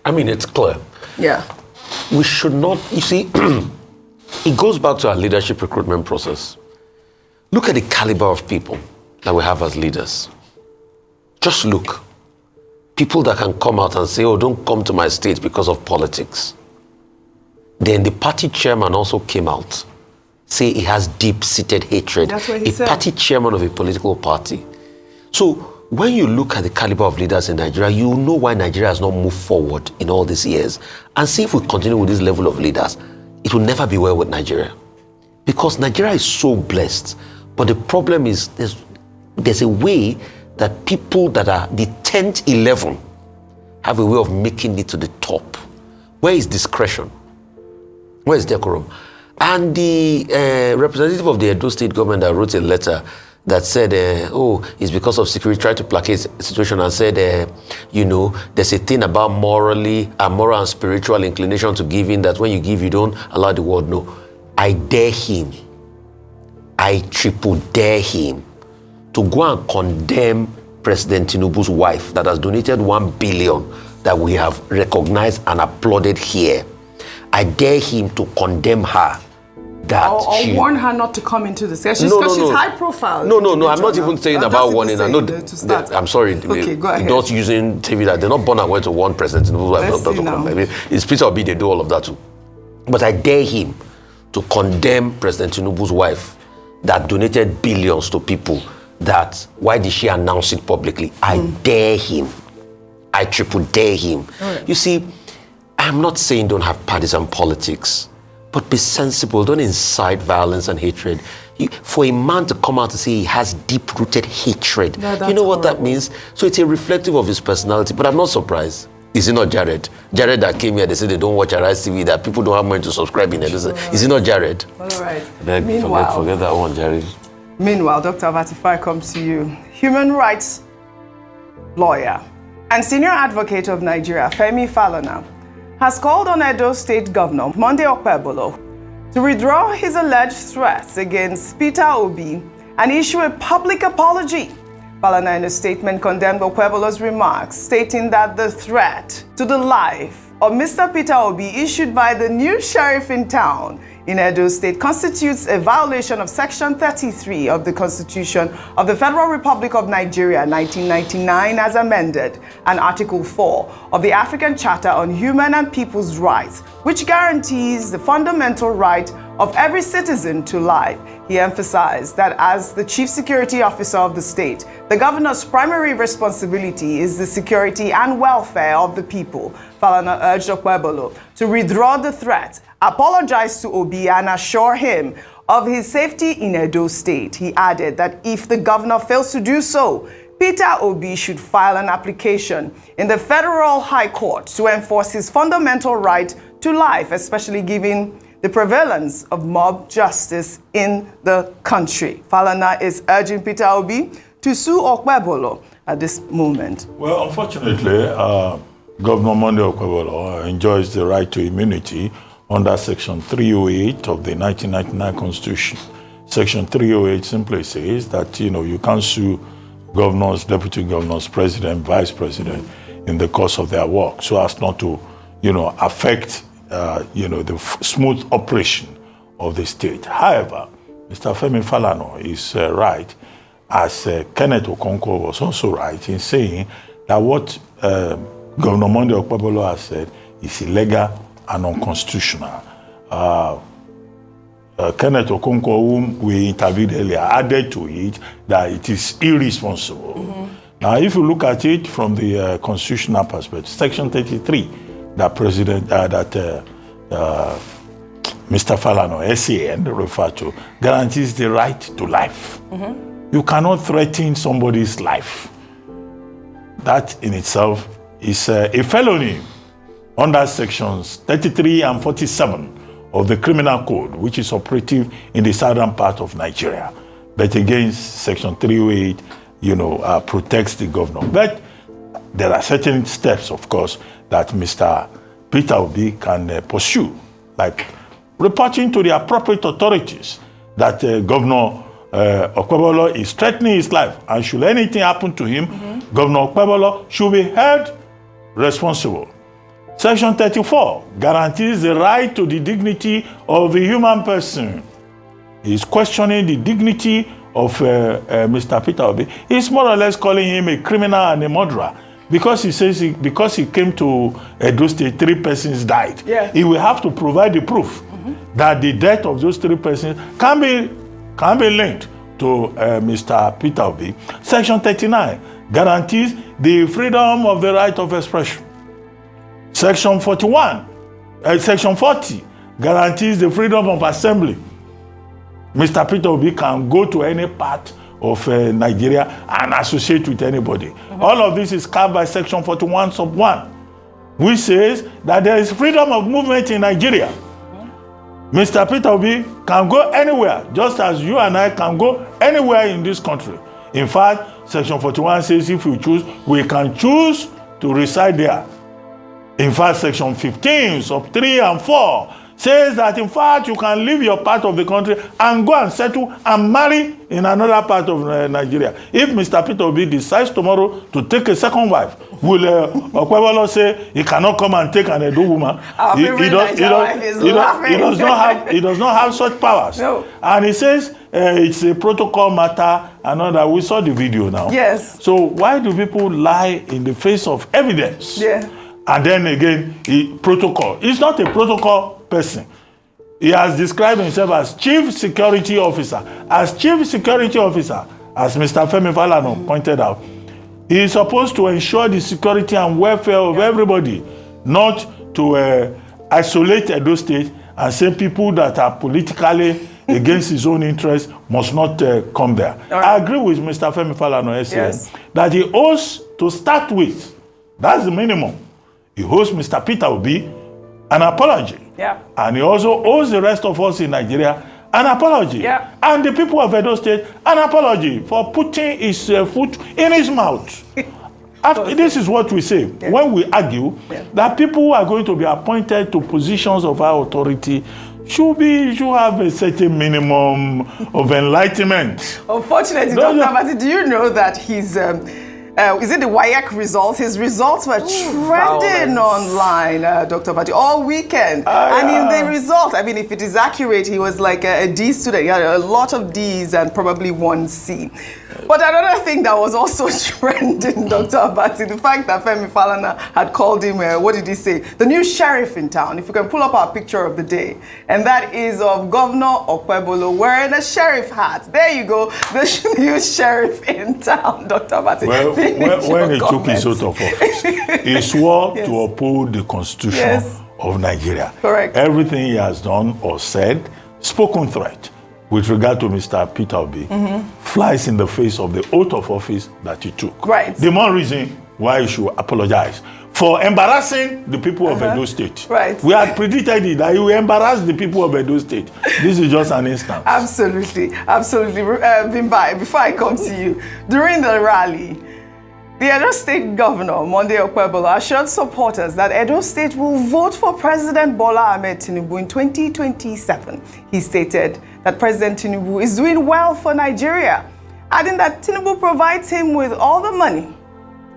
I mean, it's clear. Yeah. We should not, you see, it goes back to our leadership recruitment process. Look at the caliber of people that we have as leaders. Just look. People that can come out and say, oh, don't come to my state because of politics. Then the party chairman also came out, say he has deep-seated hatred. That's what he said. Party chairman of a political party. So when you look at the caliber of leaders in Nigeria, you know why Nigeria has not moved forward in all these years. And see, if we continue with this level of leaders, it will never be well with Nigeria. Because Nigeria is so blessed. But the problem is there's a way that people that are the 10th, 11 have a way of making it to the top. Where is discretion? Where is decorum? And the representative of the Edo State government that wrote a letter that said, it's because of security, tried to placate the situation and said, there's a thing about moral and spiritual inclination to giving, that when you give, you don't allow the world know. I dare him, I triple dare him to go and condemn President Tinubu's wife that has donated 1 billion that we have recognized and applauded here. I dare him to condemn her. Or warn her not to come into the session because she's high profile. No, I'm not even saying about warning her. No, I'm sorry. Okay, go ahead. Not using TV that they're not born and went to warn President Tinubu. I mean, it's Peter Obi, they do all of that too. But I dare him to condemn President Tinubu's wife that donated billions to people. That why did she announce it publicly? I dare him. I triple dare him. Right. You see, I'm not saying don't have partisan politics, but be sensible. Don't incite violence and hatred. For a man to come out and say he has deep-rooted hatred, you know what that means? So it's a reflective of his personality. But I'm not surprised. Is it not Jared? Jared that came here, they said they don't watch Arise TV, that people don't have money to subscribe in it. Is it not Jared? All right. Forget that one, Jared. Meanwhile, Dr. Abatifai comes to you. Human rights lawyer and senior advocate of Nigeria, Femi Falana, has called on Edo State Governor Monday Okpebholo to withdraw his alleged threats against Peter Obi and issue a public apology. Falana, in a statement, condemned Okpebholo's remarks, stating that the threat to the life of Mr. Peter Obi issued by the new sheriff in town in Edo State constitutes a violation of Section 33 of the Constitution of the Federal Republic of Nigeria, 1999, as amended, and Article 4 of the African Charter on Human and People's Rights, which guarantees the fundamental right of every citizen to life. He emphasized that as the Chief Security Officer of the state, the governor's primary responsibility is the security and welfare of the people. Falana urged Okpebholo to withdraw the threat, apologize to Obi, and assure him of his safety in Edo State. He added that if the governor fails to do so, Peter Obi should file an application in the Federal High Court to enforce his fundamental right to life, especially given the prevalence of mob justice in the country. Falana is urging Peter Obi to sue Okpebholo at this moment. Well, unfortunately, Governor Monday Okpebholo enjoys the right to immunity under Section 308 of the 1999 Constitution. Section 308 simply says that, you can't sue governors, deputy governors, president, vice president in the course of their work so as not to, affect, the smooth operation of the state. However, Mr. Femi Falana is right, as Kenneth Okonkwo was also right in saying that what Governor Monday Okpebholo has said is illegal and unconstitutional. Kenneth Okonkwo, whom we interviewed earlier, added to it that it is irresponsible. Now, if you look at it from the constitutional perspective, Section 33, that Mr. Falana, SAN, referred to, guarantees the right to life. You cannot threaten somebody's life. That in itself is a felony under Sections 33 and 47 of the Criminal Code, which is operative in the southern part of Nigeria. But against Section 308, protects the governor. But there are certain steps, of course, that Mr. Peter Obi can pursue, like reporting to the appropriate authorities that Governor Okpebholo is threatening his life, and should anything happen to him, Governor Okpebholo should be held responsible. Section 34 guarantees the right to the dignity of the human person. He's questioning the dignity of Mr. Peter Obi. He's more or less calling him a criminal and a murderer because he says because he came to Edo State, 3 persons died. Yeah. He will have to provide the proof that the death of those 3 persons can be linked to Mr. Peter Obi. Section 39 guarantees the freedom of the right of expression. Section 40 guarantees the freedom of assembly. Mr. Peter Obi can go to any part of Nigeria and associate with anybody. All of this is covered by Section 41 sub 1, which says that there is freedom of movement in Nigeria. Mr. Peter Obi can go anywhere, just as you and I can go anywhere in this country. In fact, Section 41 says if we choose, we can choose to reside there. In fact, Section 15 sub 3 and 4 says that in fact you can leave your part of the country and go and settle and marry in another part of Nigeria. If Mr. Peter Obi decides tomorrow to take a second wife, will Okpebholo say he cannot come and take an Edo woman? He does not have such powers. No. And he says it's a protocol matter and all that. We saw the video now. Yes. So why do people lie in the face of evidence? Yeah. And then again, protocol. He's not a protocol person. He has described himself as Chief Security Officer. As Chief Security Officer, as Mr. Femi Falana pointed out, he is supposed to ensure the security and welfare of everybody, not to isolate Edo State and say people that are politically against his own interests must not come there. Right. I agree with Mr. Femi Falana that he owes, to start with, that's the minimum. He owes Mr. Peter Obi an apology. Yeah. And he also owes the rest of us in Nigeria an apology. Yeah. And the people of Edo State an apology for putting his foot in his mouth. This is what we say when we argue that people who are going to be appointed to positions of high authority should have a certain minimum of enlightenment. Unfortunately, Dr. Abati, do you know that his is it the WAEC results? His results were trending online, Dr. Abati, all weekend. And in the result, I mean, if it is accurate, he was like a D student. He had a lot of Ds and probably 1 C. But another thing that was also trending, Dr. Abati, the fact that Femi Falana had called him, what did he say? The new sheriff in town. If you can pull up our picture of the day. And that is of Governor Okpebholo wearing a sheriff hat. There you go, the new sheriff in town, Dr. Abati. Well, when he took his oath of office, he swore to uphold the Constitution of Nigeria. Correct. Everything he has done or said, spoken threat, with regard to Mr. Peter Obi, flies in the face of the oath of office that he took. Right. The more reason why he should apologize for embarrassing the people of Edo State. Right. We had predicted it, that he will embarrass the people of Edo State. This is just an instance. Absolutely, absolutely. Bimbai, before I come to you, during the rally, the Edo State Governor, Monday Okpebholo, assured supporters that Edo State will vote for President Bola Ahmed Tinubu in 2027. He stated that President Tinubu is doing well for Nigeria, adding that Tinubu provides him with all the money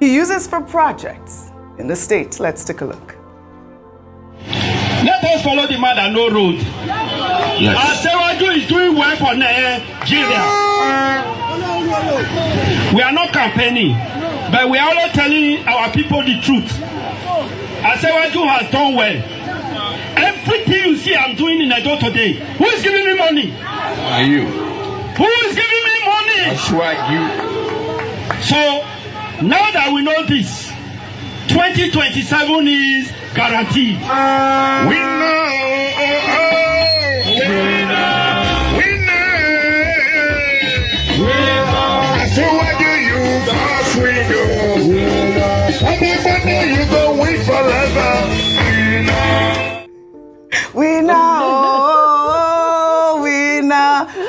he uses for projects in the state. Let's take a look. Let us follow the man that no road. Yes. Asewaju is doing well for Nigeria. We are not campaigning, but we are always telling our people the truth. Asewaju has done well. Everything you see I'm doing in Edo today, who is giving me money? Are you? Who is giving me money? That's right, you. So, now that we know this, 2027 is guaranteed. We know. I say what do you pass we know. Everybody you go wait forever. We know.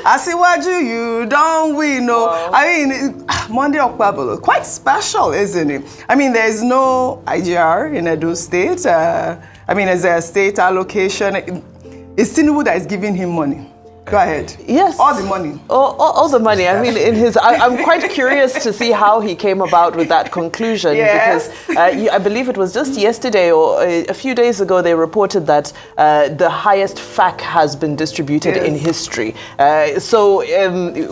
Asiwaju, you don't we know. Wow. I mean, Monday Okpebholo, quite special, isn't it? I mean, there's no IGR in Edo State. I mean, there's a state allocation. It's Tinubu that is giving him money. Go ahead. Yes. All the money. All the money. I mean, I'm quite curious to see how he came about with that conclusion. Yes. Because I believe it was just yesterday or a few days ago they reported that the highest FAC has been distributed in history. So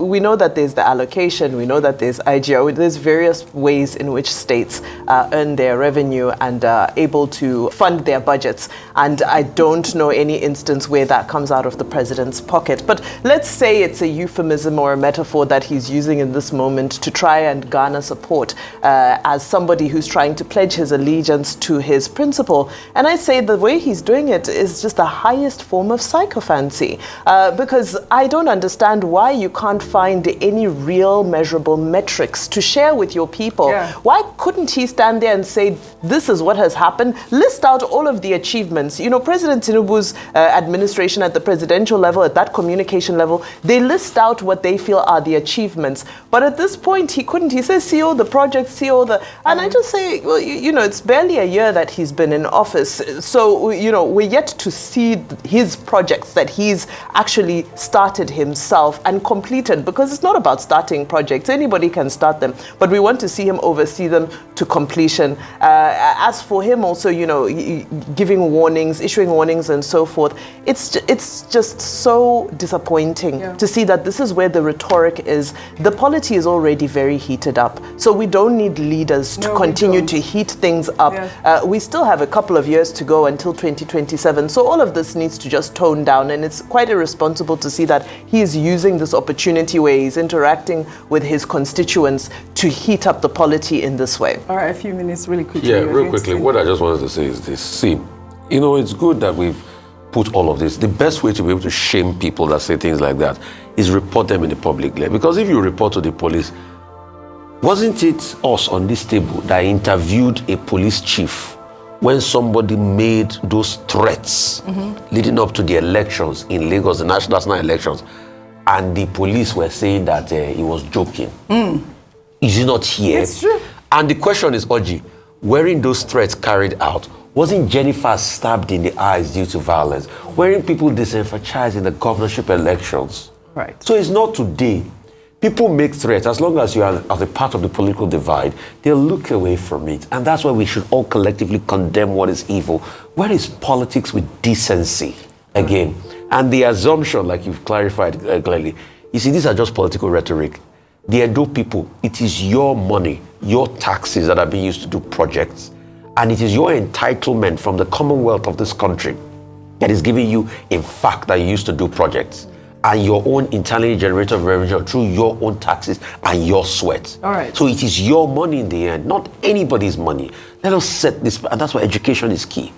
we know that there's the allocation, we know that there's IGR, there's various ways in which states earn their revenue and are able to fund their budgets. And I don't know any instance where that comes out of the president's pocket. But let's say it's a euphemism or a metaphor that he's using in this moment to try and garner support as somebody who's trying to pledge his allegiance to his principle. And I say the way he's doing it is just the highest form of sycophancy, because I don't understand why you can't find any real measurable metrics to share with your people. Why couldn't he stand there and say, this is what has happened, list out all of the achievements? You know, President Tinubu's administration at the presidential level, at that communication level, they list out what they feel are the achievements. But at this point, he couldn't. He says, see all the projects, see all the... And I just say, well, you know, it's barely a year that he's been in office. So, you know, we're yet to see his projects that he's actually started himself and completed, because it's not about starting projects. Anybody can start them, but we want to see him oversee them to completion. As for him also, you know, giving warnings, issuing warnings and so forth, it's just so disappointing to see that this is where the rhetoric is. The polity is already very heated up, so we don't need leaders to continue to heat things up. We still have a couple of years to go until 2027, so all of this needs to just tone down, and it's quite irresponsible to see that he is using this opportunity where he's interacting with his constituents to heat up the polity in this way. All right, a few minutes really quickly. Yeah, real quickly, what I just wanted to say is this. See, you know, it's good that we've put all of this. The best way to be able to shame people that say things like that is report them in the public glare. Because if you report to the police, wasn't it us on this table that interviewed a police chief when somebody made those threats leading up to the elections in Lagos, the national elections, and the police were saying that he was joking? Is he not here? It's true. And the question is, Oji, wearing those threats carried out, wasn't Jennifer stabbed in the eyes due to violence? Weren't people disenfranchised in the governorship elections? Right. So it's not today. People make threats. As long as you are as a part of the political divide, they'll look away from it. And that's why we should all collectively condemn what is evil. Where is politics with decency again? And the assumption, like you've clarified clearly, you see, these are just political rhetoric. The Edo people, it is your money, your taxes that are being used to do projects. And it is your entitlement from the Commonwealth of this country that is giving you, in fact, that you used to do projects. And your own internally generated revenue through your own taxes and your sweat. All right. So it is your money in the end, not anybody's money. Let us set this, and that's why education is key.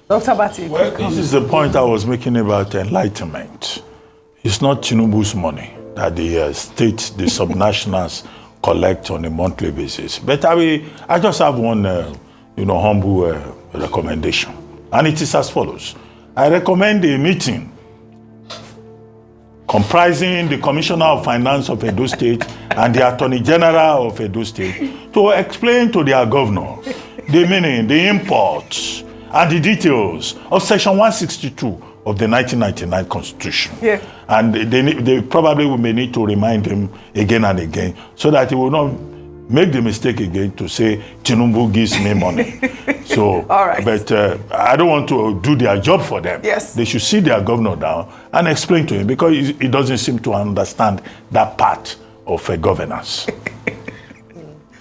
Dr. Bati. Well, this is the point I was making about enlightenment. It's not Tinubu's money that the state, the subnationals collect on a monthly basis. But I just have one, humble recommendation. And it is as follows. I recommend a meeting comprising the Commissioner of Finance of Edo State and the Attorney General of Edo State to explain to their governor the meaning, the imports, and the details of Section 162 of the 1999 Constitution. Yeah. And they probably may need to remind him again and again so that he will not make the mistake again to say, Tinubu gives me money. So, all right. But I don't want to do their job for them. Yes. They should sit their governor down and explain to him, because he doesn't seem to understand that part of governance.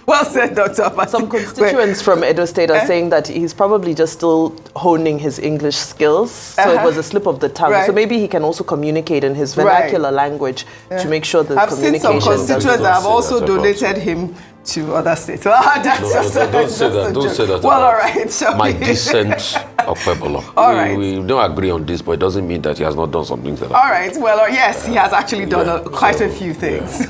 Well said, Dr. Abati. Some constituents from Edo State are saying that he's probably just still honing his English skills. So it was a slip of the tongue. Right. So maybe he can also communicate in his vernacular language to make sure the I've seen communication... some constituents that have also that donated him to other states. That's just don't say that. Don't say that. Well, all right. My decent Okpebholo. All right. We don't agree on this, but it doesn't mean that he has not done some things. All right. Well, yes, he has actually done quite a few things.